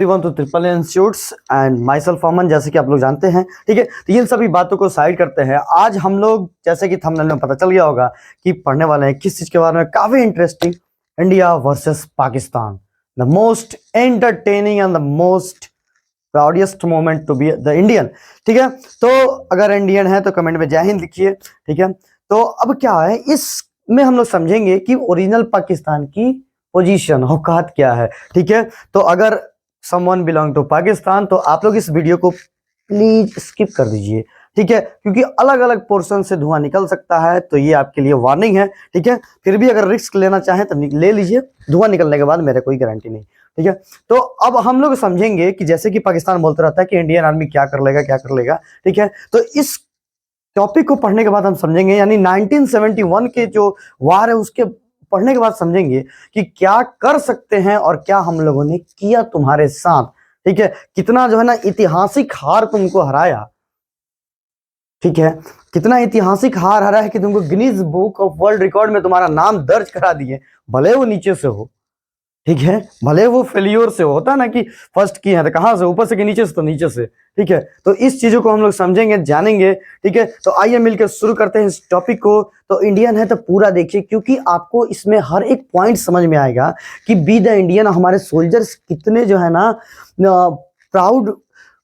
Everyone to triple institutes and myself Aman, जैसे कि आप लोग जानते हैं। ठीक है, तो इन सभी बातों को साइड करते हैं। आज हम लोग, जैसे कि थंबनेल में पता चल गया होगा, कि पढ़ने वाले हैं किस चीज के बारे में, काफी interesting, India versus Pakistan, the most entertaining and the most proudest moment to be the Indian. ठीक है, तो अगर इंडियन है तो कमेंट में जय हिंद लिखिए। ठीक है, तो अब क्या है, इसमें हम लोग समझेंगे कि ओरिजिनल पाकिस्तान की पोजीशन, औकात क्या है। ठीक है, तो अगर समवन बिलोंग टू पाकिस्तान तो आप लोग इस वीडियो को प्लीज स्किप कर दीजिए। ठीक है, क्योंकि अलग अलग पोर्शन से धुआं निकल सकता है, तो ये आपके लिए वार्निंग है। ठीक है, फिर भी अगर रिस्क लेना चाहें तो ले लीजिए, धुआं निकलने के बाद मेरे कोई गारंटी नहीं। ठीक है, तो अब हम लोग समझेंगे कि जैसे कि पाकिस्तान बोलता रहता है कि इंडियन आर्मी क्या कर लेगा क्या कर लेगा। ठीक है, तो इस टॉपिक को पढ़ने के बाद हम समझेंगे, यानी 1971 के जो वार है उसके पढ़ने के बाद समझेंगे कि क्या कर सकते हैं और क्या हम लोगों ने किया तुम्हारे साथ। ठीक है, कितना जो है ना ऐतिहासिक हार तुमको हराया। ठीक है, कितना ऐतिहासिक हार हरा है कि तुमको Guinness book of world record में तुम्हारा नाम दर्ज करा दिए, भले वो नीचे से हो। ठीक है, भले वो फेलियर से होता ना कि फर्स्ट की है तो कहां से, ऊपर से कि नीचे से, तो नीचे से। ठीक है, तो इस चीजों को हम लोग समझेंगे, जानेंगे। ठीक है, तो आइए मिलकर शुरू करते हैं इस टॉपिक को। तो इंडियन है तो पूरा देखिए, क्योंकि आपको इसमें हर एक पॉइंट समझ में आएगा कि बी द इंडियन हमारे सोल्जर्स कितने जो है ना प्राउड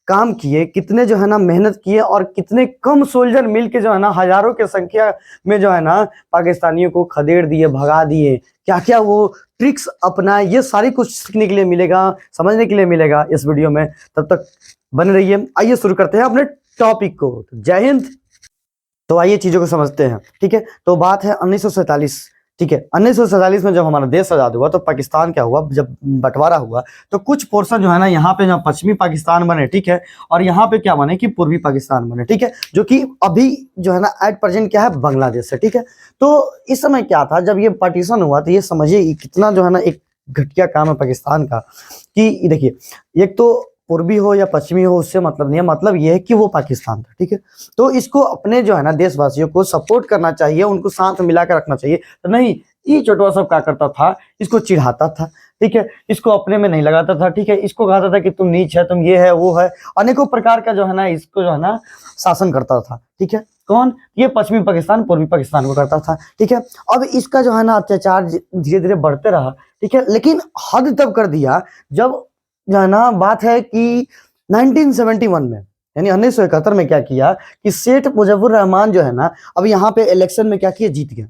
काम किए, कितने जो है ना मेहनत किए, और कितने कम सोल्जर मिलके जो है ना हजारों के संख्या में जो है ना पाकिस्तानियों को खदेड़ दिए, भगा दिए। क्या क्या वो ट्रिक्स अपनाए, ये सारी कुछ सीखने के लिए मिलेगा, समझने के लिए मिलेगा इस वीडियो में। तब तक बने रहिए। आइए शुरू करते हैं अपने टॉपिक को। जय हिंद। तो आइए चीजों को समझते हैं। ठीक है, तो बात है 1947। ठीक है, 1947 में जब हमारा देश आजाद हुआ तो पाकिस्तान क्या हुआ, जब बंटवारा हुआ तो कुछ पोर्शन जो है ना यहाँ पे जहाँ पश्चिमी पाकिस्तान बने, ठीक है, और यहाँ पे क्या बने कि पूर्वी पाकिस्तान बने। ठीक है, जो कि अभी जो है ना एट प्रेजेंट क्या है, बांग्लादेश है। ठीक है, तो इस समय क्या था, जब ये पार्टीशन हुआ तो ये समझिए कितना जो है ना एक घटिया काम है पाकिस्तान का। कि देखिए, एक तो पूर्वी हो या पश्चिमी हो उससे मतलब नहीं है, मतलब ये है कि वो पाकिस्तान था। ठीक है, तो इसको अपने जो है ना देशवासियों को सपोर्ट करना चाहिए, उनको साथ मिला कर रखना चाहिए। तो नहीं, ये चटवा सब क्या करता था, इसको चिढ़ाता था। ठीक है, इसको अपने में नहीं लगाता था। ठीक है, इसको कहता था कि तुम नीच है, तुम ये है वो है, अनेकों प्रकार का जो है ना इसको जो है ना शासन करता था। ठीक है, कौन, ये पश्चिमी पाकिस्तान पूर्वी पाकिस्तान को करता था। ठीक है, अब इसका जो है ना अत्याचार धीरे धीरे बढ़ते रहा। ठीक है, लेकिन हद तब कर दिया जब जो है ना बात है कि 1971 में, यानी 1971 में क्या किया कि सेठ मुजफ्फर रहमान जो है ना, अब यहाँ पे इलेक्शन में क्या किया, जीत गए।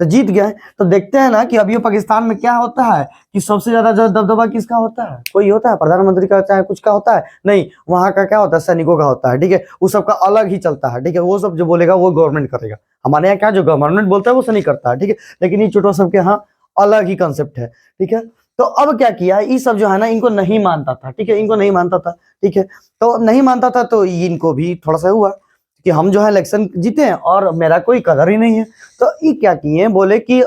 तो जीत गए तो देखते हैं ना कि अभी पाकिस्तान में क्या होता है कि सबसे ज्यादा जो दबदबा किसका होता है, कोई होता है प्रधानमंत्री का, चाहे कुछ का होता है, नहीं, वहां का क्या होता है, सैनिकों का होता है। ठीक है, वो सबका अलग ही चलता है। ठीक है, वो सब जो बोलेगा वो गवर्नमेंट करेगा। हमारे यहाँ क्या, जो गवर्नमेंट बोलता है वो नहीं करता है। ठीक है, लेकिन ये छोटा सबके यहाँ अलग ही कंसेप्ट है। ठीक है, तो अब क्या किया, ये सब जो है ना इनको नहीं मानता था। ठीक है, इनको नहीं मानता था। ठीक है, तो नहीं मानता था तो इनको भी थोड़ा सा हुआ कि हम जो है इलेक्शन जीते हैं और मेरा कोई कदर ही नहीं है। तो ये क्या किए, बोले कि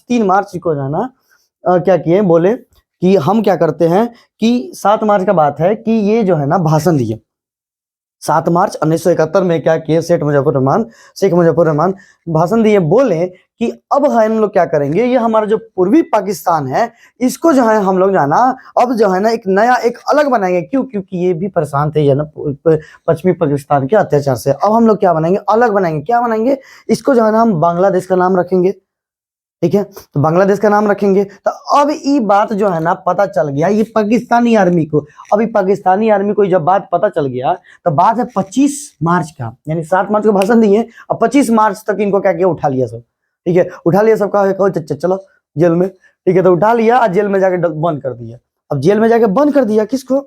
3 मार्च को जो है ना क्या किए, बोले कि हम क्या करते हैं कि 7 मार्च का बात है कि ये जो है ना भाषण दिए। 7 मार्च 1971 में क्या किए, शेख मुजफ्फर रहमान भाषण दिए, बोले कि अब हम लोग क्या करेंगे, ये हमारा जो पूर्वी पाकिस्तान है इसको जो है हम लोग जाना, अब जो है ना एक नया एक अलग बनाएंगे। क्यों, क्योंकि ये भी परेशान थे ना पश्चिमी पाकिस्तान के अत्याचार से। अब हम लोग क्या बनाएंगे, अलग बनाएंगे। क्या बनाएंगे, इसको जो है ना हम बांग्लादेश का नाम रखेंगे। ठीक है, तो बांग्लादेश का नाम रखेंगे। तो अब ये बात जो है ना पता चल गया ये पाकिस्तानी आर्मी को। अभी पाकिस्तानी आर्मी को जब बात पता चल गया तो बात है 25 मार्च का, यानी 7 मार्च को भाषण दिए और 25 मार्च तक इनको क्या किया, उठा लिया सब। ठीक है, उठा लिया सब, कहा चलो जेल में। ठीक है, तो उठा लिया और जेल में जाके बंद कर दिया। अब जेल में जाके बंद कर दिया किसको,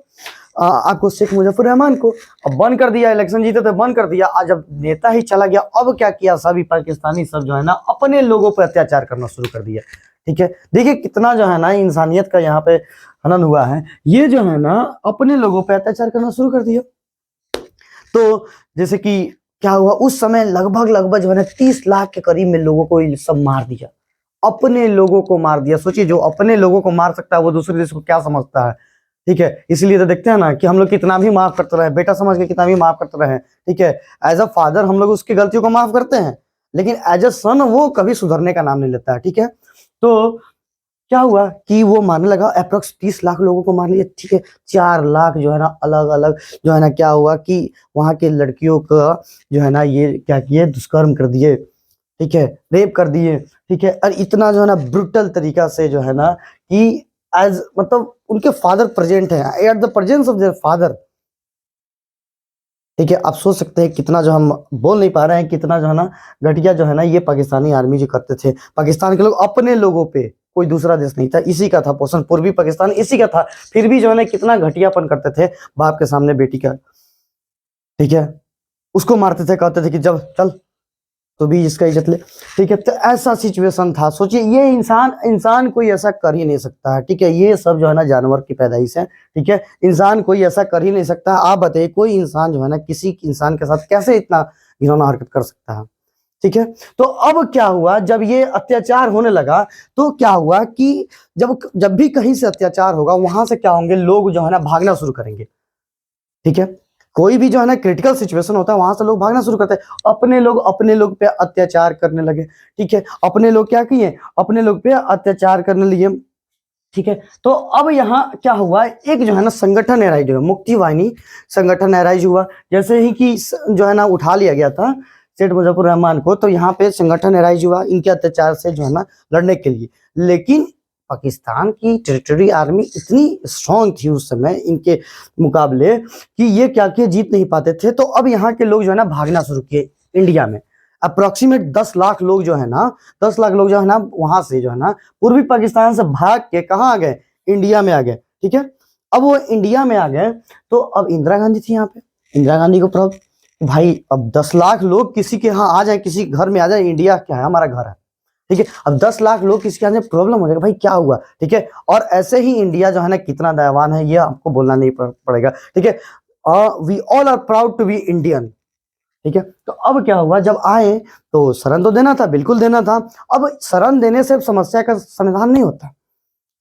आपको शेख मुजफ्फर रहमान को। अब बंद कर दिया, इलेक्शन जीते तो बंद कर दिया। आज जब नेता ही चला गया, अब क्या किया, सभी पाकिस्तानी सब जो है ना अपने लोगों पर अत्याचार करना शुरू कर दिया। ठीक है, देखिए कितना जो है ना इंसानियत का यहाँ पे हनन हुआ है। ये जो है ना अपने लोगों पर अत्याचार करना शुरू कर दिया। तो जैसे कि क्या हुआ उस समय, लगभग जो है ना 30 लाख के करीब में लोगों को सब मार दिया, अपने लोगों को मार दिया। सोचिए, जो अपने लोगों को मार सकता है वो दूसरे देश को क्या समझता है। ठीक है, इसलिए तो देखते हैं ना कि हम लोग कितना भी माफ करते रहे, बेटा समझ के कितना भी माफ करते रहे। ठीक है, एज अ फादर हम लोग उसकी गलतियों को माफ करते हैं, लेकिन एज अ सन वो कभी सुधरने का नाम नहीं लेता है। ठीक है, तो क्या हुआ कि वो मारने लगा, अप्रोक्स 30 लाख लोगों को मार लिया, ठीक है। 4 लाख जो है ना अलग अलग जो है ना क्या हुआ कि वहां के लड़कियों का जो है ना ये क्या किए, दुष्कर्म कर दिए, ठीक है, रेप कर दिए, ठीक है। और इतना जो है ना ब्रुटल तरीका से जो है ना कि एज मतलब उनके फादर प्रेजेंट है, at the presence of their father, ठीक है। आप सोच सकते हैं कितना जो हम बोल नहीं पा रहे हैं, कितना जो है ना घटिया जो है ना ये पाकिस्तानी आर्मी जो करते थे। पाकिस्तान के लोग अपने लोगों पे, कोई दूसरा देश नहीं था, इसी का था पोषण, पूर्वी पाकिस्तान इसी का था, फिर भी जो है ना कितना घटियापन करते थे बाप के सामने बेटी का, ठीक है। उसको मारते थे, कहते थे कि जब चल तो भी इसका इज्जत ले, ठीक है। तो ऐसा सिचुएशन था। सोचिए ये इंसान कोई ऐसा कर ही नहीं सकता है, ठीक है। ये सब जो है ना जानवर की पैदाइश है, ठीक है। इंसान कोई ऐसा कर ही नहीं सकता। आप बताइए कोई इंसान जो है ना किसी इंसान के साथ कैसे इतना घिनौना हरकत कर सकता है, ठीक है। तो अब क्या हुआ, जब ये अत्याचार होने लगा तो क्या हुआ कि जब भी कहीं से अत्याचार होगा वहां से क्या होंगे, लोग जो है ना भागना शुरू करेंगे, ठीक है। कोई भी जो है ना क्रिटिकल सिचुएशन होता है वहां से लोग भागना शुरू करते हैं। अपने लोग पे अत्याचार करने लगे, ठीक है। अपने लोग क्या किए, अपने लोग पे अत्याचार करने लगे, ठीक है। तो अब यहाँ क्या हुआ, एक जो है ना संगठन एराइज हुआ, मुक्ति वाहिनी संगठन एराइज हुआ। जैसे ही कि जो है ना उठा लिया गया था सेठ मुजफ्फर रहमान को, तो यहाँ पे संगठन एराइज हुआ इनके अत्याचार से जो है ना लड़ने के लिए। लेकिन पाकिस्तान की टेरिटरी आर्मी इतनी स्ट्रांग थी उस समय इनके मुकाबले कि ये क्या किए, जीत नहीं पाते थे। तो अब यहाँ के लोग जो है ना भागना शुरू किए इंडिया में। अप्रोक्सीमेट 10 लाख लोग जो है ना, 10 लाख लोग जो है ना वहां से जो है ना पूर्वी पाकिस्तान से भाग के कहाँ आ गए, इंडिया में आ गए, ठीक है। अब वो इंडिया में आ गए तो अब इंदिरा गांधी थी यहाँ पे। इंदिरा गांधी को प्रॉब्लम, भाई अब 10 लाख लोग किसी के यहाँ आ जाए, किसी घर में आ जाए, इंडिया क्या है, हमारा घर है, ठीक है। अब 10 लाख लोग किसके आने, प्रॉब्लम हो जाएगा, भाई क्या हुआ, ठीक है। और ऐसे ही इंडिया जो है ना कितना दयावान है ये आपको बोलना नहीं पड़ेगा, ठीक है। We all are proud to be Indian, ठीक है। तो अब क्या हुआ, जब आए तो शरण तो देना था, बिल्कुल देना था। अब शरण देने से समस्या का समाधान नहीं होता,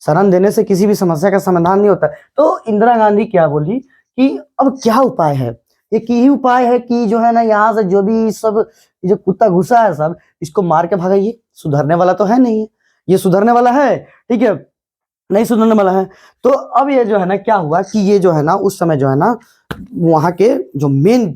शरण देने से किसी भी समस्या का समाधान नहीं होता। तो इंदिरा गांधी क्या बोली कि अब क्या उपाय है, एक ही उपाय है कि जो है ना यहाँ से जो भी सब जो कुत्ता घुसा है सब इसको मार के भागाइए, सुधरने वाला तो है नहीं है, ये सुधरने वाला है, ठीक है, नहीं सुधरने वाला है। तो अब ये जो है ना क्या हुआ कि ये जो है ना उस समय जो है ना वहां के जो मेन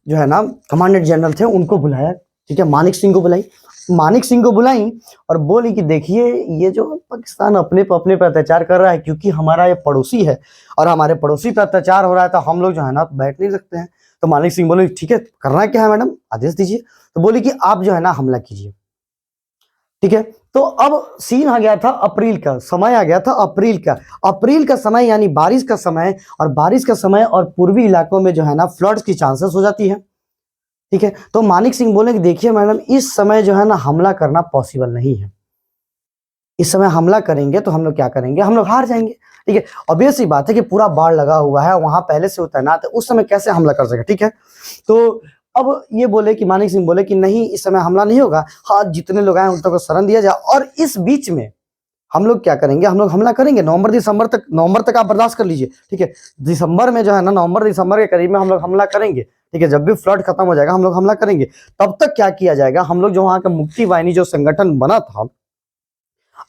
जो है ना कमांडेंट जनरल थे उनको बुलाया, ठीक है। मानिक सिंह को बुलाई, मानिक सिंह को बुलाई और बोली कि देखिए ये जो पाकिस्तान अपने पे अत्याचार कर रहा है, क्योंकि हमारा ये पड़ोसी है और हमारे पड़ोसी पे अत्याचार हो रहा है, तो हम लोग जो है ना बैठ नहीं सकते हैं। तो मानिक सिंह बोले ठीक है, करना क्या है मैडम, आदेश दीजिए। तो बोली कि आप जो है ना हमला कीजिए, ठीक है। तो अब सीन आ गया था अप्रैल का, समय आ गया था अप्रैल का समय, यानी बारिश का समय, और बारिश का समय और पूर्वी इलाकों में जो है ना फ्लड्स की चांसेस हो जाती है, ठीक है। तो मानिक सिंह बोले कि देखिए मैडम इस समय जो है ना हमला करना पॉसिबल नहीं है, इस समय हमला करेंगे तो हम लोग क्या करेंगे, हम लोग हार जाएंगे, ठीक है। ऑब्वियस सी बात है कि पूरा बाढ़ लगा हुआ है, वहां पहले से वो तैनात है, उस समय कैसे हमला कर सके, ठीक है। तो अब ये बोले कि मानिक सिंह बोले कि नहीं इस समय हमला नहीं होगा, हाँ जितने लोग आए उन तक को शरण दिया जाए, और इस बीच में हम लोग क्या करेंगे, हम लोग हमला करेंगे नवंबर तक आप बर्दाश्त कर लीजिए, ठीक है। दिसंबर में जो है ना नवंबर दिसंबर के करीब में हम लोग हमला करेंगे, ठीक है। जब भी फ्लड खत्म हो जाएगा हम लोग हमला करेंगे। तब तक क्या किया जाएगा, हम लोग जो वहां का मुक्ति वाहिनी जो संगठन बना था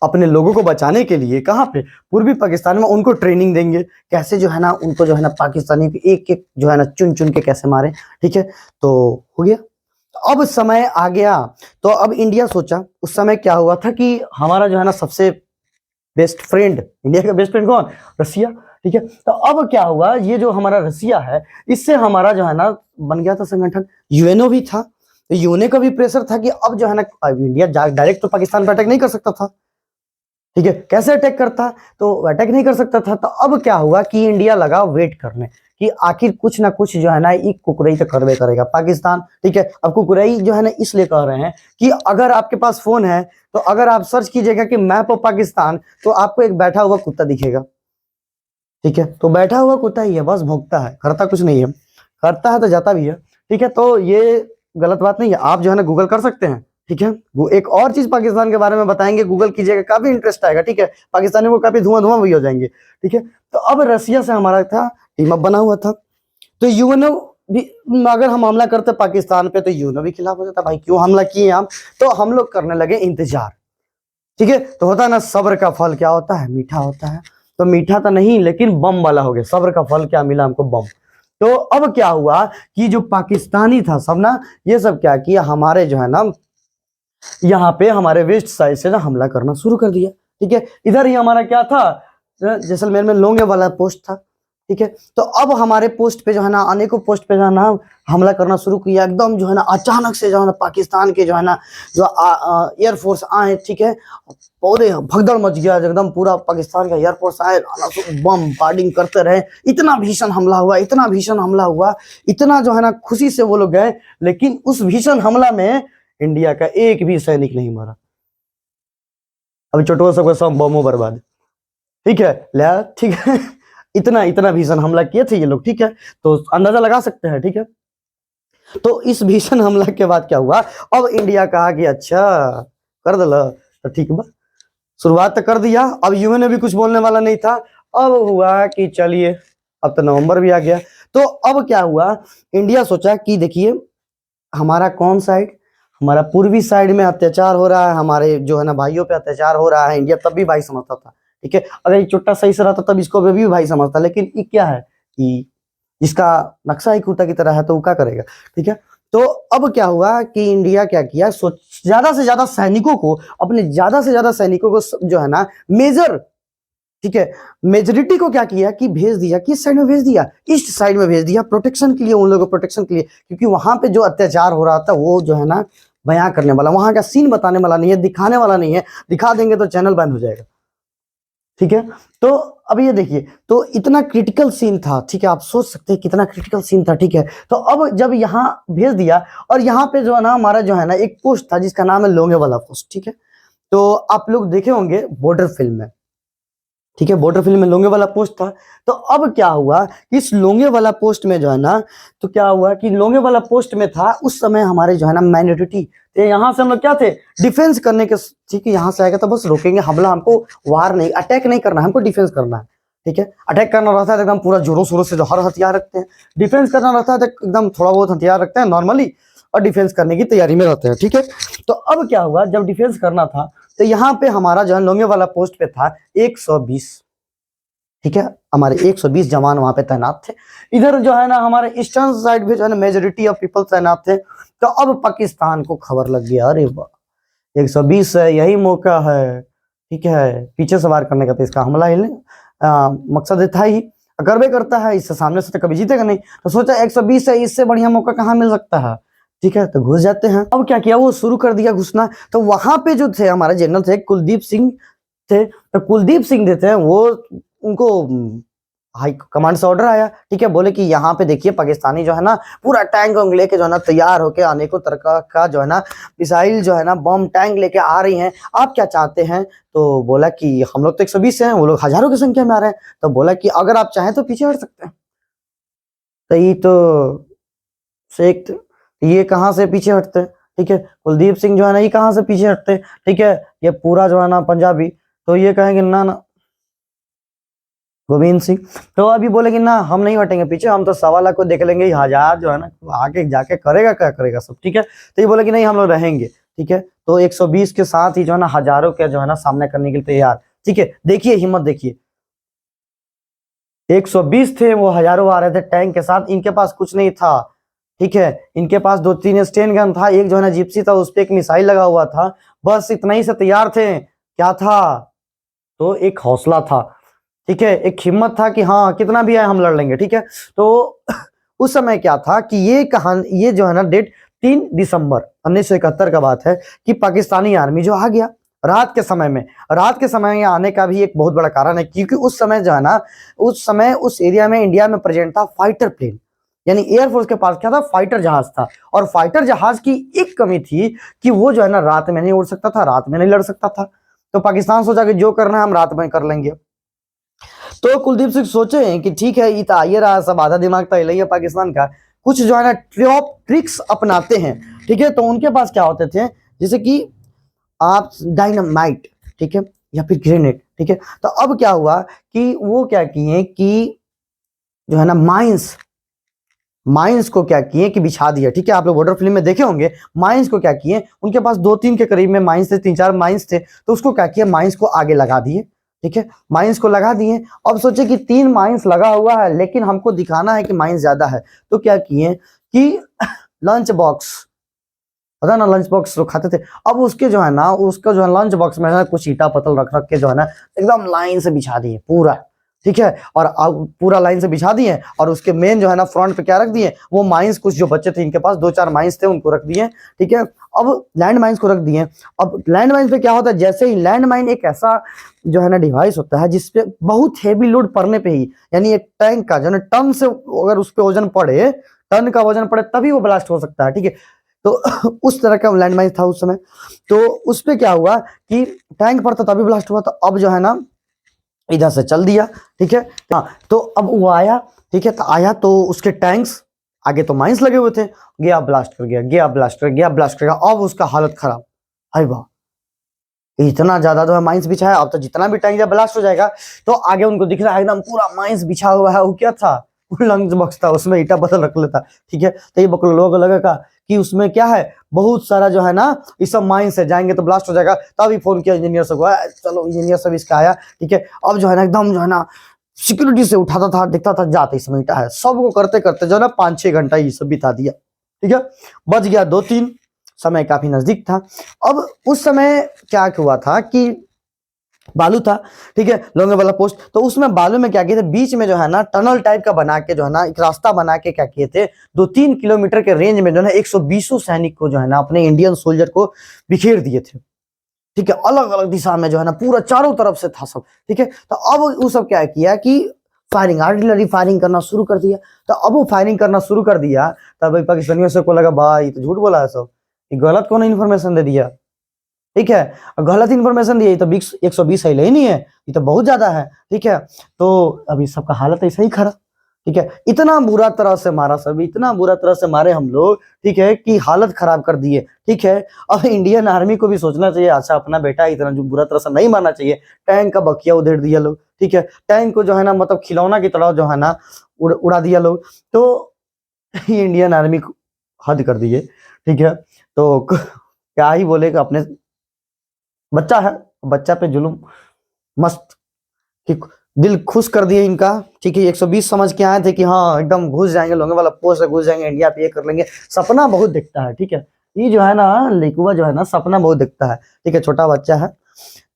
अपने लोगों को बचाने के लिए, कहाँ पे, पूर्वी पाकिस्तान में, उनको ट्रेनिंग देंगे कैसे जो है ना उनको जो है ना पाकिस्तानी एक एक जो है ना चुन चुन के कैसे मारे, ठीक है। तो हो गया, तो अब समय आ गया। तो अब इंडिया सोचा, उस समय क्या हुआ था कि हमारा जो है ना सबसे बेस्ट फ्रेंड, इंडिया का बेस्ट फ्रेंड कौन, रसिया, ठीक है। तो अब क्या हुआ, ये जो हमारा रसिया है इससे हमारा जो है ना बन गया था संगठन, यूएनओ भी था। तो यूएनओ का भी प्रेशर था कि अब जो है ना इंडिया डायरेक्ट तो पाकिस्तान पर अटैक नहीं कर सकता था, ठीक है। कैसे अटैक करता, तो अटैक नहीं कर सकता था। तो अब क्या हुआ कि इंडिया लगा वेट करने कि आखिर कुछ ना कुछ जो है ना एक कुकरई तो करवे करेगा पाकिस्तान, ठीक है। अब कुकरई जो है ना इसलिए कह रहे हैं कि अगर आपके पास फोन है तो अगर आप सर्च कीजिएगा कि मैप ऑफ पाकिस्तान तो आपको एक बैठा हुआ कुत्ता दिखेगा, ठीक है। तो बैठा हुआ कुत्ता ही है, बस भोंकता है, करता कुछ नहीं है, करता है तो जाता भी है, ठीक है। तो ये गलत बात नहीं है, आप जो है ना गूगल कर सकते हैं, ठीक है। वो एक और चीज पाकिस्तान के बारे में बताएंगे, गूगल कीजिएगा, काफी इंटरेस्ट आएगा, ठीक है। पाकिस्तानी को काफी धुआं धुआं भी हो जाएंगे, ठीक है। तो अब रसिया से हमारा था टीम अप बना हुआ था। तो यूएनओ भी, अगर हम हमला करते पाकिस्तान पे तो यूएनओ भी खिलाफ हो जाता, भाई क्यों हमला किए हम। तो हम लोग करने लगे इंतजार, ठीक है। तो होता है ना, सब्र का फल क्या होता है, मीठा होता है। तो मीठा तो नहीं, लेकिन बम वाला हो गया। सब्र का फल क्या मिला हमको, बम। तो अब क्या हुआ कि जो पाकिस्तानी था सब ना, ये सब क्या किया, हमारे जो है ना यहाँ पे हमारे वेस्ट साइड से ना हमला करना शुरू कर दिया। ठीक है, इधर ही हमारा क्या था, जैसलमेर में लोंगे वाला पोस्ट था। ठीक है, तो अब हमारे पोस्ट पे जो है ना, अनेकों पोस्ट पे जो है ना हमला करना शुरू किया। एकदम जो है ना अचानक से जो है ना पाकिस्तान के जो है ना जो एयरफोर्स आए। ठीक है, पूरे भगदड़ मच गया एकदम, पूरा पाकिस्तान का एयरफोर्स आए, बम फायरिंग करते रहे। इतना भीषण हमला हुआ, इतना भीषण हमला हुआ, इतना जो है ना खुशी से वो लोग गए। लेकिन उस भीषण हमला में इंडिया का एक भी सैनिक नहीं मरा। अभी चोटो सबका सब बमों बर्बाद। ठीक है, लिया, ठीक है। इतना इतना भीषण हमला किए थे ये लोग। ठीक है, तो अंदाजा लगा सकते हैं। ठीक है, तो इस भीषण हमला के बाद क्या हुआ, अब इंडिया कहा कि अच्छा कर दल, तो ठीक बा, शुरुआत तो कर दिया। अब यूएन ने भी कुछ बोलने वाला नहीं था। अब हुआ कि चलिए, अब तो नवंबर भी आ गया। तो अब क्या हुआ, इंडिया सोचा कि देखिए हमारा कौन साइड, हमारा पूर्वी साइड में अत्याचार हो रहा है, हमारे जो है ना भाइयों पे अत्याचार हो रहा है। इंडिया तब भी भाई समझता था। ठीक है, अगर ये चुट्टा सही से रहता तब इसको भी भाई समझता। लेकिन ये क्या है कि जिसका नक्शा ही कुत्ता की तरह है तो वो क्या करेगा। ठीक है, तो अब क्या हुआ कि इंडिया क्या किया, ज्यादा से ज्यादा सैनिकों को, अपने ज्यादा से ज्यादा सैनिकों को जो है ना मेजर, ठीक है, मेजोरिटी को क्या किया कि भेज दिया, किस साइड में भेज दिया, ईस्ट साइड में भेज दिया, प्रोटेक्शन के लिए, उन लोगों को प्रोटेक्शन के लिए। क्योंकि वहां पे जो अत्याचार हो रहा था वो जो है ना बयां करने वाला, वहां का सीन बताने वाला नहीं है, दिखाने वाला नहीं है। दिखा देंगे तो चैनल बैन हो जाएगा। ठीक है, तो अब ये देखिए, तो इतना क्रिटिकल सीन था। ठीक है, आप सोच सकते हैं कितना क्रिटिकल सीन था। ठीक है, तो अब जब यहाँ भेज दिया, और यहाँ पे जो है ना हमारा जो है ना एक पोस्ट था जिसका नाम है लोंगे वाला पोस्ट। ठीक है, तो आप लोग देखे होंगे बॉर्डर फिल्म में। ठीक है, बॉर्डर फिल्म में लोंगे वाला पोस्ट था। तो अब क्या हुआ, इस लोंगे वाला पोस्ट में जो है ना, तो क्या हुआ कि लोंगे वाला पोस्ट में था उस समय हमारे जो है ना माइनॉरिटी। तो यहाँ से हम लोग क्या थे, डिफेंस करने के। ठीक है, यहाँ से आएगा तो बस रोकेंगे हमला, हमको वार नहीं, अटैक नहीं करना, हमको डिफेंस करना है। ठीक है, अटैक करना रहता है तो एकदम पूरा जोरों शोरों से जो हर हथियार रखते हैं। डिफेंस करना रहता है तो एकदम थोड़ा बहुत हथियार रखते हैं नॉर्मली, और डिफेंस करने की तैयारी में रहते हैं। ठीक है, तो अब क्या हुआ, जब डिफेंस करना था तो यहाँ पे हमारा जो है लोंगे वाला पोस्ट पे था 120। ठीक है, हमारे 120 जवान वहां पे तैनात थे। इधर जो है ना हमारे ईस्टर्न साइड भी जो है ना मेजोरिटी ऑफ पीपल तैनात थे। तो अब पाकिस्तान को खबर लग गया, अरे वाह 120 है, यही मौका है। ठीक है, पीछे से वार करने का, तो इसका हमला ही मकसद था ही, करबे करता है, इससे सामने से तो कभी जीतेगा नहीं। तो सोचा 120 है, इससे बढ़िया मौका कहाँ मिल सकता है। ठीक है, तो घुस जाते हैं। अब क्या किया, वो शुरू कर दिया घुसना। तो वहां पे जो थे हमारे जनरल थे कुलदीप सिंह थे। तो कुलदीप सिंह देते हैं वो, उनको हाई कमांड से ऑर्डर आया। ठीक है, बोले कि यहाँ पे देखिए पाकिस्तानी जो है ना पूरा टैंक वैंक लेके जो है ना तैयार होके, अनेकों तरह का जो है ना मिसाइल जो है ना बम टैंक लेके आ रही हैं, आप क्या चाहते हैं। तो बोला कि हम लोग तो 120 हैं, वो लोग हजारों की संख्या में आ रहे हैं। तो बोला कि अगर आप चाहें तो पीछे हट सकते हैं। तो ये तो शेख थे, ये कहाँ से पीछे हटते हैं। ठीक है, कुलदीप सिंह जो है ना ये कहाँ से पीछे हटते हैं। ठीक है, ये पूरा जो है ना पंजाबी, तो ये कहेंगे ना ना गोविंद सिंह। तो अभी बोलेंगे ना हम नहीं हटेंगे पीछे, हम तो 1.25 लाख को देख लेंगे, हजार जो है ना आगे जाके करेगा क्या करेगा सब। ठीक है, तो ये बोले कि नहीं हम लोग रहेंगे। ठीक है, तो 120 के साथ ही जो है ना हजारों के जो है ना सामना करने के लिए तैयार। ठीक है, देखिए हिम्मत देखिए, 120 थे, वो हजारों आ रहे थे टैंक के साथ, इनके पास कुछ नहीं था। ठीक है, इनके पास 2-3 स्टेन गन था, एक जो है ना जिप्सी था, उस पर एक मिसाइल लगा हुआ था, बस इतना ही से तैयार थे। क्या था, तो एक हौसला था। ठीक है, एक हिम्मत था कि हाँ कितना भी आए हम लड़ लेंगे। ठीक है, तो उस समय क्या था कि ये कहानी, ये जो है ना डेट 3 दिसंबर 1971 का बात है कि पाकिस्तानी आर्मी जो आ गया रात के समय में। रात के समय में आने का भी एक बहुत बड़ा कारण है, क्योंकि उस समय जो है ना, उस समय उस एरिया में इंडिया में प्रेजेंट था फाइटर प्लेन, यानी एयरफोर्स के पास क्या था, फाइटर जहाज था। और फाइटर जहाज की एक कमी थी कि वो जो है ना रात में नहीं उड़ सकता था, रात में नहीं लड़ सकता था। तो पाकिस्तान सोचा कि जो करना है हम रात में कर लेंगे। तो कुलदीप सिंह सोचे कि ठीक है, ये तो आइए रहा सब, आधा दिमाग तो हिल है पाकिस्तान का, कुछ जो है ना ट्रिक्स अपनाते हैं। ठीक है, तो उनके पास क्या होते थे, जैसे कि आप डायनामाइट, ठीक है, या फिर ग्रेनेड। ठीक है, तो अब क्या हुआ कि वो क्या किए कि जो है ना माइंस माइंस को क्या किए कि बिछा दिया, ठीक है। आप लोग बॉर्डर फिल्म में देखे होंगे, माइंस को क्या किए, उनके पास 2-3 के करीब में माइंस थे, 3-4 माइंस थे, तो उसको क्या किया, माइंस को आगे लगा दिए, ठीक है। माइंस को लगा दिए। अब सोचे कि 3 माइंस लगा हुआ है लेकिन हमको दिखाना है कि माइंस ज्यादा है, तो क्या किए कि लंच बॉक्स, पता ना लंच बॉक्स जो खाते थे, अब उसके जो है ना, उसका जो है लंच बॉक्स में है ना कुछ ईटा पत्थर रख रख के जो है ना एकदम लाइन से बिछा दिए पूरा, ठीक है। और अब पूरा लाइन से बिछा दिए और उसके मेन जो है ना फ्रंट पे क्या रख दिए, वो माइंस कुछ जो बच्चे थे इनके पास 2-4 माइंस थे उनको रख दिए, ठीक है। अब लैंड माइंस को रख दिए। अब लैंड माइंस पे क्या होता है, जैसे ही लैंड माइन एक ऐसा जो है ना डिवाइस होता है जिसपे बहुत हैवी लोड पड़ने पे ही, यानी एक टैंक का जो है टन से अगर उस पे वजन पड़े, टन का वजन पड़े तभी वो ब्लास्ट हो सकता है, ठीक है। तो उस तरह का लैंड माइन था उस समय। तो उस पे क्या हुआ कि टैंक पर तो तभी ब्लास्ट हुआ, तो अब जो है ना इधर से चल दिया, ठीक है। हाँ, तो अब वो आया, ठीक है, तो आया तो उसके टैंक्स आगे तो माइंस लगे हुए थे, गया ब्लास्ट कर गया, गया ब्लास्ट कर गया, ब्लास्ट कर गया। अब उसका हालत खराब, अरे वाह इतना ज्यादा तो है माइंस बिछा है, अब तो जितना भी टैंक जब ब्लास्ट हो जाएगा तो आगे उनको दिख रहा है एकदम पूरा माइंस बिछा हुआ है। वो क्या था, वो लंच बॉक्स था, उसमें ईटा पत्थर रख लेता, ठीक है। तो ये बकलो लोगों को लगा कि उसमें क्या है, बहुत सारा जो है ना ये सब माइंस है, जाएंगे तो ब्लास्ट हो जाएगा। तभी फोन किया इंजीनियर सब को, चलो इंजीनियर सब इसका आया, ठीक है। अब जो है ना एकदम जो है ना सिक्योरिटी से उठाता था, देखता था जाते इसमें ईटा है, सबको करते करते जो है ना 5-6 घंटा ये सब बिता दिया, ठीक है। बज गया 2-3, समय काफी नजदीक था। अब उस समय क्या हुआ था कि बालू था, ठीक है, लोंगे वाला पोस्ट, तो उसमें बालू में क्या किए थे, बीच में जो है ना टनल टाइप का बना के जो है ना एक रास्ता बना के क्या किए थे, 2-3 किलोमीटर के रेंज में जो है 120 सैनिक को जो है ना अपने इंडियन सोल्जर को बिखेर दिए थे, ठीक है। अलग अलग दिशा में जो है ना पूरा चारों तरफ से था सब, ठीक है। तो अब वो सब क्या किया कि फायरिंग, आर्टिलरी फायरिंग करना शुरू कर दिया। तो अब वो फायरिंग करना शुरू कर दिया, तब पाकिस्तानियों से को लगा भाई तो झूठ बोला है सब, ये गलत कौन इन्फॉर्मेशन दे दिया, ठीक है, गलत इन्फॉर्मेशन दिए, तो 120 है ही नहीं है, ये तो बहुत ज्यादा है, ठीक है। तो अभी सबका हालत ऐसा ही खड़ा, ठीक है। इतना बुरा तरह से मारा सब, इतना बुरा तरह से मारे हम लोग, ठीक है, कि हालत खराब कर दिए, ठीक है। अब इंडियन आर्मी को भी सोचना चाहिए, अच्छा अपना बेटा इतना जो बुरा तरह से नहीं मारना चाहिए। टैंक का बकिया उधेड़ दिया लोग, ठीक है, टैंक को जो है ना मतलब खिलौना की तरह जो है ना उड़ा दिया लोग। तो इंडियन आर्मी को हद कर दिए, ठीक है। तो क्या ही बोलेगा, अपने बच्चा है, बच्चा पे जुल्म मस्त, ठीक, दिल खुश कर दिए इनका, ठीक है। 120 समझ के आए थे कि हाँ एकदम घुस जाएंगे, लोगे वाला पोस्ट घुस जाएंगे, इंडिया पे ये कर लेंगे, सपना बहुत दिखता है, ठीक है। ये जो है ना लिकुआ जो है ना सपना बहुत दिखता है, ठीक है, छोटा बच्चा है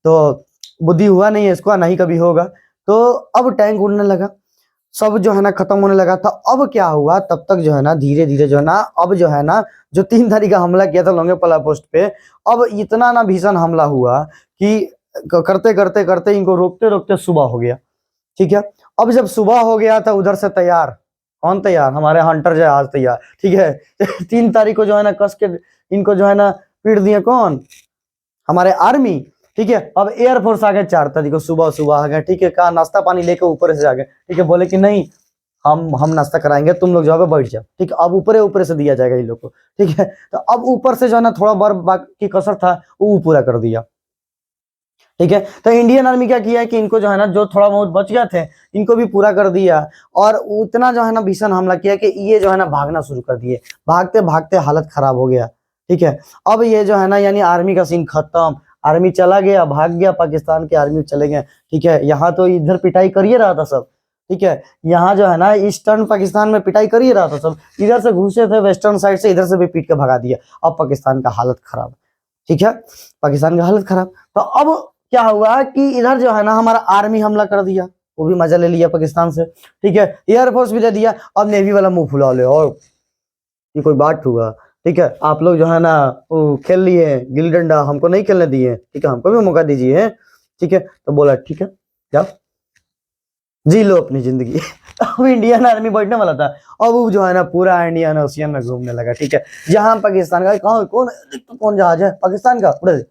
तो बुद्धि हुआ नहीं है इसको, नहीं कभी होगा। तो अब टैंक उड़ने लगा, सब जो है ना खत्म होने लगा था। अब क्या हुआ, तब तक जो है ना धीरे धीरे जो है ना, अब जो है ना जो 3 तारीख का हमला किया था लोंगेवाला पोस्ट पे, अब इतना ना भीषण हमला हुआ कि करते करते करते इनको रोकते रोकते सुबह हो गया, ठीक है। अब जब सुबह हो गया था उधर से तैयार, कौन तैयार, हमारे हंटर जहाज तैयार, ठीक है। 3 तारीख को जो है ना कस के इनको जो है ना पीट दिए, कौन, हमारे आर्मी, ठीक है। अब एयरफोर्स आ गए 4 तारीख को सुबह सुबह आ गए, ठीक है। कहा नाश्ता पानी लेके ऊपर से आ गए, ठीक है, बोले कि नहीं हम नाश्ता कराएंगे, तुम लोग जो है बैठ जाओ, ठीक है। अब ऊपर ऊपर से दिया जाएगा इन लोग को, ठीक है। तो अब ऊपर से जो है ना थोड़ा बार बाकी कसर था वो पूरा कर दिया, ठीक है। तो इंडियन आर्मी क्या किया कि इनको जो है ना जो थोड़ा बहुत बच गया थे इनको भी पूरा कर दिया, और उतना जो है ना भीषण हमला किया कि ये जो है ना भागना शुरू कर दिए, भागते भागते हालत खराब हो गया, ठीक है। अब ये जो है ना यानी आर्मी का सीन खत्म, आर्मी चला गया, भाग गया, पाकिस्तान के आर्मी चले गए, ठीक है। यहाँ तो इधर पिटाई करिए रहा था सब, ठीक है, यहाँ जो है ना ईस्टर्न पाकिस्तान में पिटाई करिए रहा था सब, इधर से घुसे थे वेस्टर्न साइड से, इधर से भी पीट के भगा दिया। अब पाकिस्तान का हालत खराब, ठीक है, पाकिस्तान का हालत खराब। तो अब क्या हुआ कि इधर जो है ना हमारा आर्मी हमला कर दिया, वो भी मजा ले लिया पाकिस्तान से, ठीक है। एयरफोर्स भी दे दिया, अब नेवी वाला मुंह फुला ले, और ये कोई बात हुआ, ठीक है। आप लोग जो है ना वो खेल लिए गिल्ली डंडा, हमको नहीं खेलने दिए, ठीक है, हमको भी मौका दीजिए, ठीक है। तो बोला ठीक है जाओ जी लो अपनी जिंदगी। अब इंडियन आर्मी बैठने वाला था, अब वो जो है ना पूरा इंडियन ओशियन में घूमने लगा, ठीक है। जहां पाकिस्तान का कौन जहाज है, पाकिस्तान का उड़ा दे,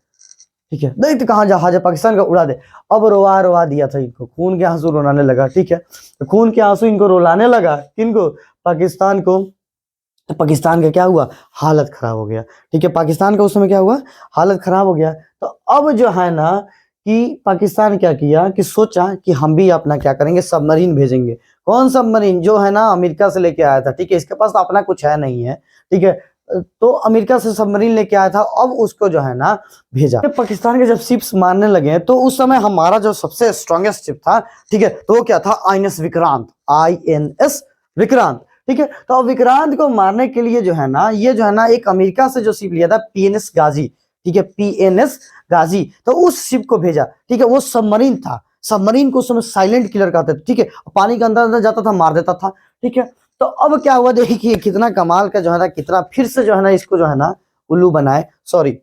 ठीक है, देख कहाँ जहाज है पाकिस्तान का, उड़ा दे। अब रोवा रोवा दिया था इनको, खून के आंसू रोलाने लगा, ठीक है। तो खून के आंसू इनको रोलाने लगा, किनको, पाकिस्तान को। तो पाकिस्तान का क्या हुआ, हालत खराब हो गया, ठीक है। पाकिस्तान का उस समय क्या हुआ, हालत खराब हो गया। तो अब जो है ना कि पाकिस्तान क्या किया कि सोचा कि हम भी अपना क्या करेंगे, सबमरीन भेजेंगे, कौन सबमरीन? जो है ना अमेरिका से लेके आया था, ठीक है, इसके पास तो अपना कुछ है नहीं है, ठीक है, तो अमेरिका से सबमरीन लेके आया था, अब उसको जो है ना भेजा। पाकिस्तान के जब शिप्स मारने लगे तो उस समय हमारा जो सबसे स्ट्रॉन्गेस्ट शिप था, ठीक है, तो वो क्या था? आईएनएस विक्रांत, आईएनएस विक्रांत, ठीक है। तो अब विक्रांत को मारने के लिए जो है ना, ये जो है ना एक अमेरिका से जो शिप लिया था पीएनएस गाजी, ठीक है, पीएनएस गाजी, तो उस शिप को भेजा, ठीक है। वो सबमरीन था, सबमरीन को उस समय साइलेंट किलर कहते थे, ठीक है, पानी के अंदर अंदर जाता था, मार देता था, ठीक है। तो अब क्या हुआ देखिए, कितना कमाल का जो है ना, कितना फिर से जो है ना इसको जो है ना उल्लू बनाए, सॉरी,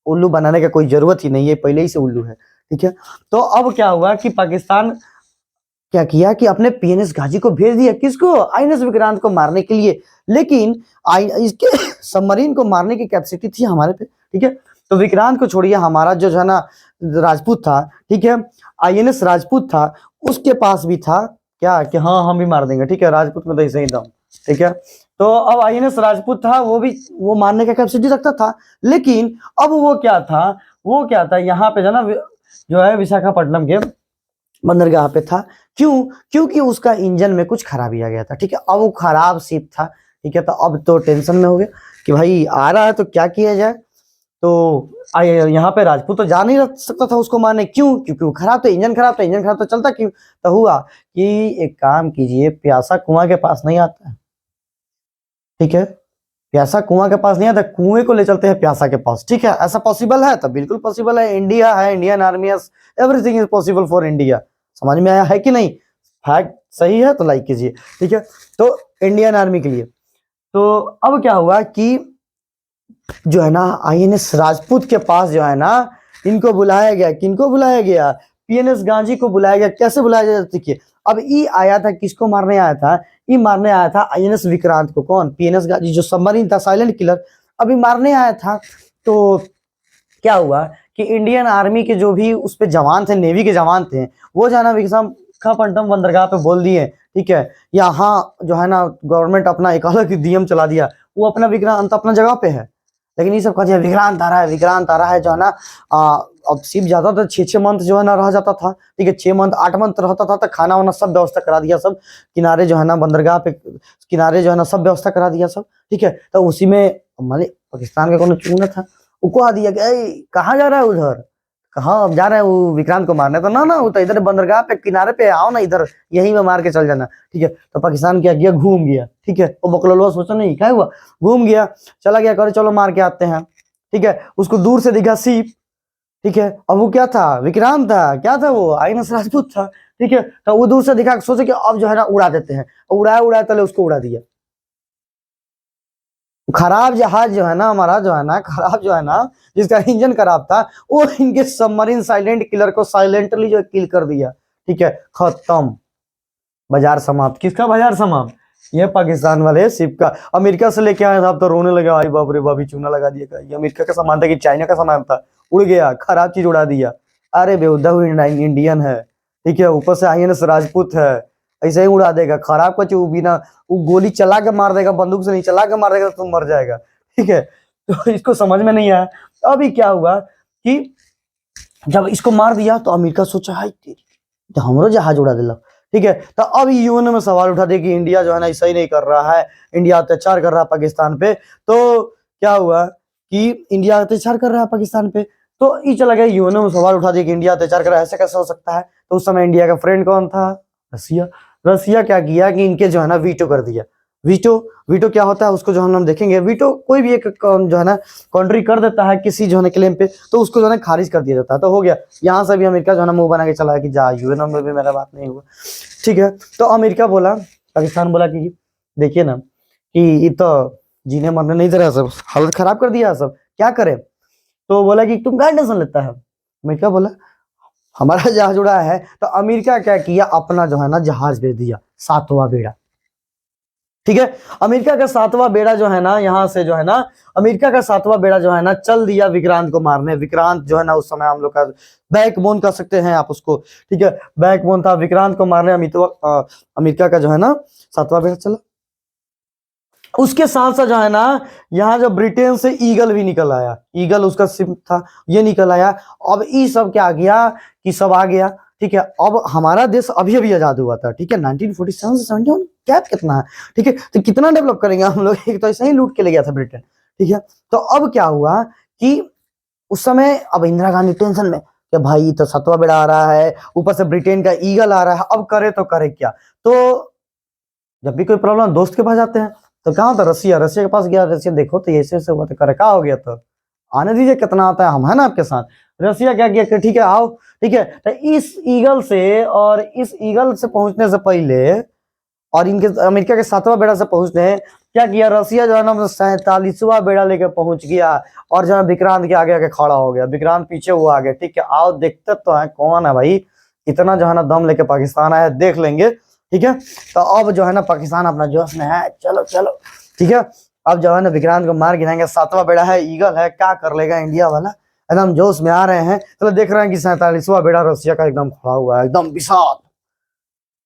उल्लू बनाने का कोई जरूरत ही नहीं है, पहले ही से उल्लू है, ठीक है। तो अब क्या हुआ कि पाकिस्तान क्या किया कि अपने पीएनएस गाजी को भेज दिया, किसको? आईएनएस विक्रांत को मारने के लिए, लेकिन इसके सबमरीन को मारने की कैपेसिटी थी हमारे पे, ठीक है। तो विक्रांत को छोड़िए, हमारा जो है ना राजपूत था, ठीक है, आईएनएस राजपूत था, उसके पास भी था क्या कि हाँ हम भी मार देंगे, ठीक है, राजपूत में तो ऐसे ही दम, ठीक है। तो अब आईएनएस राजपूत था, वो भी वो मारने का कैपेसिटी रखता था, लेकिन अब वो क्या था यहाँ पे जो है विशाखापट्टनम के बंदरगाह पे था। क्यों? क्योंकि उसका इंजन में कुछ खराबी आ गया था, ठीक है। अब वो खराब शिप था, ठीक है, तो अब तो टेंशन में हो गया कि भाई आ रहा है तो क्या किया जाए। तो यहाँ पे राजपूत तो जा नहीं रख सकता था उसको मारने, क्यों? क्योंकि वो खराब था, इंजन खराब तो चलता क्यों? तो हुआ कि एक काम कीजिए, प्यासा कुआं के पास नहीं आता है, ठीक है, प्यासा कुआं के पास नहीं आता, कुएं को ले चलते हैं प्यासा के पास, ठीक है। ऐसा पॉसिबल है? तो बिल्कुल पॉसिबल है, इंडिया है, इंडियन आर्मी है, everything is possible for India. समझ में आया है कि नहीं? फैक्ट सही है तो लाइक कीजिए, ठीक है। तो इंडियन आर्मी के लिए तो अब क्या हुआ कि जो है ना आईएनएस राजपूत के पास जो है ना इनको बुलाया गया, किनको बुलाया गया? पीएनएस गांधी को बुलाया गया। कैसे बुलाया गया? देखिए, अब ई आया था, किसको मारने आया था? ई मारने आया था आईएनएस विक्रांत को। कौन? पीएनएस गांधी जो सबमरीन था, साइलेंट किलर, अभी मारने आया था। तो क्या हुआ कि इंडियन आर्मी के जो भी उस पे जवान थे, नेवी के जवान थे, वो जो है ना विशाखापट्टनम बंदरगाह पे बोल दिए, ठीक है, यहाँ जो है ना गवर्नमेंट अपना एक अलग नियम चला दिया, वो अपना विक्रांत अपना जगह पे है, लेकिन ये सब कहते हैं विक्रांत आ रहा है, विक्रांत आ रहा है, जो है ना अब शिप जाता था 6-6 मंथ जो है ना रह जाता था, ठीक है, 6 मंथ 8 मंथ रहता था, तो खाना वाना सब व्यवस्था करा दिया, सब किनारे जो है ना बंदरगाह पे किनारे जो है ना सब व्यवस्था करा दिया सब, ठीक है। तो उसी में मान पाकिस्तान का कौन चूना था, उको आ दिया कि कहाँ जा रहा है उधर, कहाँ अब जा रहे हैं वो विक्रांत को मारने? तो ना वो तो इधर बंदरगाह पे किनारे पे आओ ना, इधर यहीं में मार के चल जाना, ठीक है। तो पाकिस्तान क्या किया, घूम गया, ठीक है, वो बकलोलवा सोचा नहीं क्या हुआ, घूम गया, चला गया, करे चलो मार के आते हैं, ठीक है। उसको दूर से दिखा शिप, ठीक है, अब वो क्या था? विक्रांत था। क्या था वो? आईएनएस राजपूत था, ठीक है। तो वो दूर से दिखा, सोचे कि अब जो है ना उड़ा देते हैं, उड़ाया तले उसको उड़ा दिया। खराब जहाज जो है ना हमारा, जो है ना खराब, जो है ना जिसका इंजन खराब था, वो इनके सबमरीन साइलेंट किलर को साइलेंटली जो किल कर दिया, ठीक है, खत्म, बाजार समाप्त। किसका बाजार समाप्त? ये पाकिस्तान वाले शिप का। अमेरिका से लेके आए साहब तो रोने लगा, आई बाप रे बाप, चूना लगा दिया, ये अमेरिका का सामान था कि चाइना का सामान था, उड़ गया, खराब चीज उड़ा दिया। अरे बेहुदा इंडियन है, ठीक है, ऊपर से आईएनएस राजपूत है, ऐसे ही उड़ा देगा, खराब का चीज बिना, वो गोली चला के मार देगा, बंदूक से नहीं, चला के मार देगा तो मर जाएगा, ठीक है। तो इसको समझ में नहीं आया। अभी क्या हुआ कि जब इसको मार दिया तो अमेरिका सोचा है तो हमरो जहाज उड़ा दिला, ठीक है। तो अब यूएन में सवाल उठा दिया कि इंडिया जो है ना सही नहीं कर रहा है, इंडिया अत्याचार कर रहा है पाकिस्तान पे। तो क्या हुआ कि इंडिया अत्याचार कर रहा है पाकिस्तान पे, तो ये चला गया यूएन में सवाल उठा दिया कि इंडिया अत्याचार कर रहा है, ऐसे कैसे हो सकता है? तो उस समय इंडिया का फ्रेंड कौन था? रसिया। रसिया क्या किया कि इनके जो है ना वीटो कर दिया। वीटो क्या होता है उसको जो हम देखेंगे। वीटो कोई भी एक जो है ना कंट्री कर देता है किसी जो है ना क्लेम पे, तो उसको जो है खारिज कर दिया जाता है। तो हो गया, यहाँ से भी अमेरिका जो है ना मुंह बना के चला है कि जा यूएन में भी मेरा बात नहीं हुआ, ठीक है। तो अमेरिका बोला, पाकिस्तान बोला कि देखिए ना कि ये तो जीने मरने नहीं दे रहा, सब हालत खराब कर दिया सब, क्या करे? तो बोला कि तुम क्या टेंशन लेता है? अमेरिका बोला हमारा जहाज उड़ा है। तो अमेरिका क्या किया, अपना जो है ना जहाज भेज दिया, 7वां बेड़ा, ठीक है। अमेरिका का 7वां बेड़ा जो है ना, यहाँ से जो है ना अमेरिका का 7वां बेड़ा जो है ना चल दिया विक्रांत को मारने। विक्रांत जो है ना उस समय हम लोग का बैकबोन कर सकते हैं आप उसको, ठीक है, बैकबोन था, विक्रांत को मारने अमेरिका का जो है ना 7वां बेड़ा चला। उसके साथ साथ जो है ना यहाँ जो ब्रिटेन से ईगल भी निकल आया, ईगल उसका शिप था, ये निकल आया। अब ये सब क्या आ गया कि सब आ गया, ठीक है। अब हमारा देश अभी अभी आजाद हुआ था, ठीक है, 1947 से 71, गैप कितना है, ठीक है। तो कितना डेवलप करेंगे हम लोग, एक तो ऐसे ही लूट के ले गया था ब्रिटेन, ठीक है। तो अब क्या हुआ कि उस समय अब इंदिरा गांधी टेंशन में कि भाई तो 7वां बेड़ा आ रहा है, ऊपर से ब्रिटेन का ईगल आ रहा है, अब करे तो करे क्या। तो जब भी कोई प्रॉब्लम दोस्त के पास जाते हैं, तो कहाँ होता, रसिया, रसिया के पास गया, रसिया देखो तो ऐसे ऐसे हुआ, तो करे क्या हो गया, तो आने दीजिए, कितना आता है, हम है ना आपके साथ। रसिया क्या किया कि ठीक है आओ, ठीक है। तो इस ईगल से, और इस ईगल से पहुंचने से पहले, और इनके अमेरिका के 7वां बेड़ा से पहुंचने, क्या किया रसिया जो है ना 47वां बेड़ा लेके पहुंच गया, और जो है विक्रांत के आगे आगे खड़ा हो गया, विक्रांत पीछे हुआ आगे, ठीक है। आओ देखते तो है कौन है भाई, इतना जो है ना दम लेके पाकिस्तान आया, देख लेंगे, ठीक है। तो अब जो है ना पाकिस्तान अपना जोश में है, चलो चलो, ठीक है। अब जो है ना विक्रांत को मार गिराएंगे, 7वां बेड़ा है, ईगल है, क्या कर लेगा इंडिया वाला, एकदम जोश में आ रहे हैं। तो देख रहे हैं कि 47वां बेड़ा रसिया का एकदम खड़ा हुआ है, एकदम विशाल,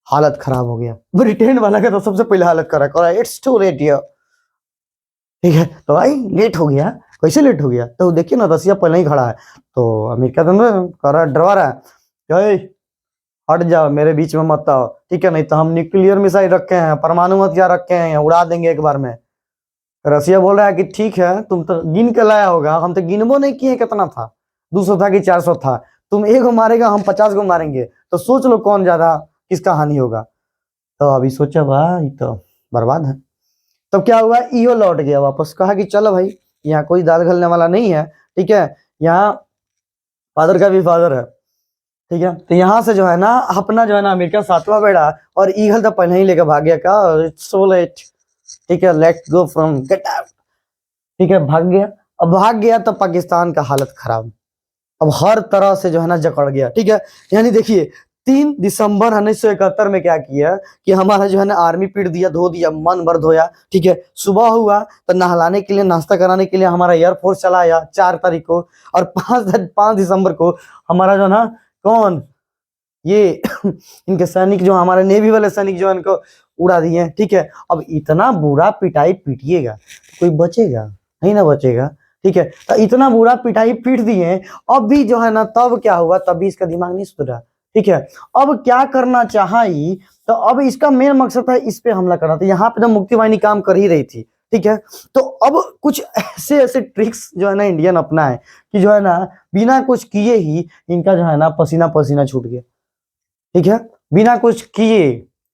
हालत खराब हो गया। ब्रिटेन वाला का तो सबसे पहले हालत खराब करा, इट्स टू लेट हियर, ठीक है। तो भाई लेट हो गया, कैसे लेट हो गया, तो देखिए ना रसिया पहले ही खड़ा है, तो अमेरिका तो करा डरवा रहा है, हट जाओ मेरे बीच में मत आओ, ठीक है, नहीं तो हम न्यूक्लियर मिसाइल रखे हैं, परमाणु हथियार रखे हैं, उड़ा देंगे एक बार में। रसिया बोल रहा है कि ठीक है, तुम तो गिन के लाया होगा, हम तो गिनबो नहीं किए कितना था, 200 था कि 400 था, तुम एक को मारेगा, हम 50 को मारेंगे, तो सोच लो कौन ज्यादा, किसका हानि होगा। तो अभी सोचा भाई तो बर्बाद है। तब क्या हुआ, ईओ लौट गया वापस, कहा कि चलो भाई यहाँ कोई दाल घलने वाला नहीं है, ठीक है, यहाँ फादर का भी फादर है, ठीक है। तो यहाँ से जो है ना अपना जो है ना अमेरिका 7वां बेड़ा, और ईगल तो पहले ही लेकर भाग गया, का इट्स सो लेट, ठीक है, let go from get out, ठीक है, भाग गया। अब भाग गया तो पाकिस्तान का हालत खराब, अब हर तरह से जो है ना जकड़ गया, ठीक है। यानी देखिए 3 दिसंबर 1971 में क्या किया कि हमारा जो है ना आर्मी पीट दिया, धो दिया, मन भर धोया, ठीक है। सुबह हुआ तो नहलाने के लिए, नाश्ता कराने के लिए हमारा एयरफोर्स चला आया 4 तारीख को, और 5 दिसंबर को हमारा जो ना कौन ये इनके सैनिक, जो हमारे नेवी वाले सैनिक जो है इनको उड़ा दिए, ठीक है। अब इतना बुरा पिटाई पीटिएगा कोई बचेगा नहीं, ना बचेगा, ठीक है। तो इतना बुरा पिटाई पीट दिए, अब भी जो है ना, तब क्या हुआ, तब भी इसका दिमाग नहीं सुधरा, ठीक है। अब क्या करना चाहिए, तो अब इसका मेन मकसद था इस पे हमला करना था, यहाँ पे तो मुक्ति वाहिनी काम कर ही रही थी, ठीक है। तो अब कुछ ऐसे ऐसे ट्रिक्स जो है ना इंडियन अपना है कि जो है ना बिना कुछ किए ही इनका जो है ना पसीना पसीना छूट गया, ठीक है, बिना कुछ किए,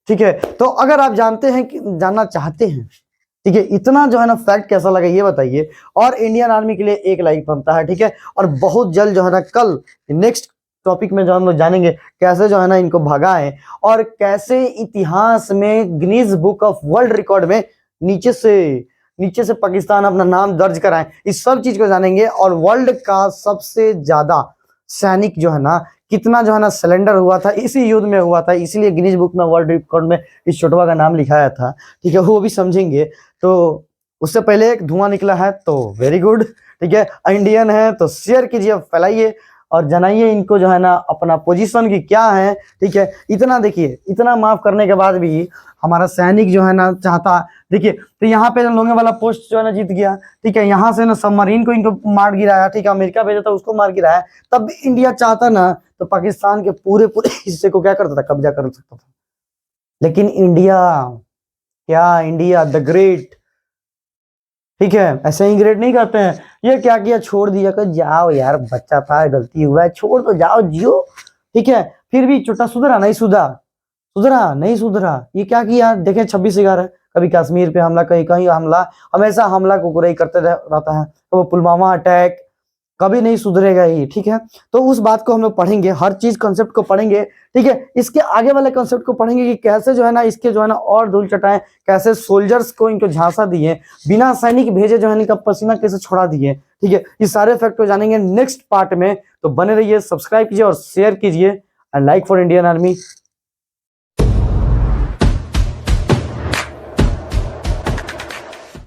ठीक है। तो अगर आप जानते हैं कि जानना चाहते हैं, ठीक है, इतना जो है ना फैक्ट कैसा लगा ये बताइए, और इंडियन आर्मी के लिए 1 लाइक बनता है, ठीक है। और बहुत जल्द जो है ना कल नेक्स्ट टॉपिक में जो हम लोग जानेंगे कैसे जो है ना इनको भगाएं, और कैसे इतिहास में Guinness book of world record में नीचे से पाकिस्तान अपना नाम दर्ज कराएं, इस सब चीज को जानेंगे। और वर्ल्ड का सबसे ज्यादा सैनिक जो है ना कितना जो है ना सिलेंडर हुआ था इसी युद्ध में हुआ था, इसीलिए गिनीज बुक में वर्ल्ड रिकॉर्ड में इस छोटवा का नाम लिखाया था, ठीक है, वो भी समझेंगे। तो उससे पहले एक धुआं निकला है तो वेरी गुड, ठीक है, इंडियन है तो शेयर कीजिए, फैलाइए और जनाइए इनको जो है ना अपना पोजीशन की क्या है, ठीक है। इतना देखिए, इतना माफ करने के बाद भी हमारा सैनिक जो है ना चाहता, देखिए तो यहाँ पे लोंगे वाला पोस्ट जो है ना जीत गया, ठीक है, यहाँ से ना सबमरीन को इनको मार गिराया, ठीक है, अमेरिका भेजा था उसको मार गिराया, तब भी इंडिया चाहता ना तो पाकिस्तान के पूरे पूरे हिस्से को क्या करता था, कब्जा कर सकता था। लेकिन इंडिया, क्या इंडिया द ग्रेट, ठीक है, ऐसे ही ग्रेट नहीं करते हैं, ये क्या किया, छोड़ दिया कि जाओ यार बच्चा था, गलती हुआ है, छोड़ तो जाओ, जियो, ठीक है। फिर भी छोटा सुधरा नहीं, सुधरा नहीं सुधरा, ये क्या किया, देखें 26/11, कभी कश्मीर पे हमला, कहीं कहीं हमला, हमेशा हमला को कुरई करते रहता है, तो वो पुलवामा अटैक, कभी नहीं सुधरेगा ये, ठीक है। तो उस बात को हम लोग पढ़ेंगे, हर चीज कंसेप्ट को पढ़ेंगे, ठीक है। इसके आगे वाले कंसेप्ट को पढ़ेंगे कि कैसे जो है ना इसके जो है ना और धूल चटाएं, कैसे सोल्जर्स को इनको झांसा दिए, बिना सैनिक भेजे जो है इनका पसीना कैसे छोड़ा दिए, ठीक है। ये सारे फैक्ट को जानेंगे नेक्स्ट पार्ट में, तो बने रहिए, सब्सक्राइब कीजिए और शेयर कीजिए, and like for Indian army.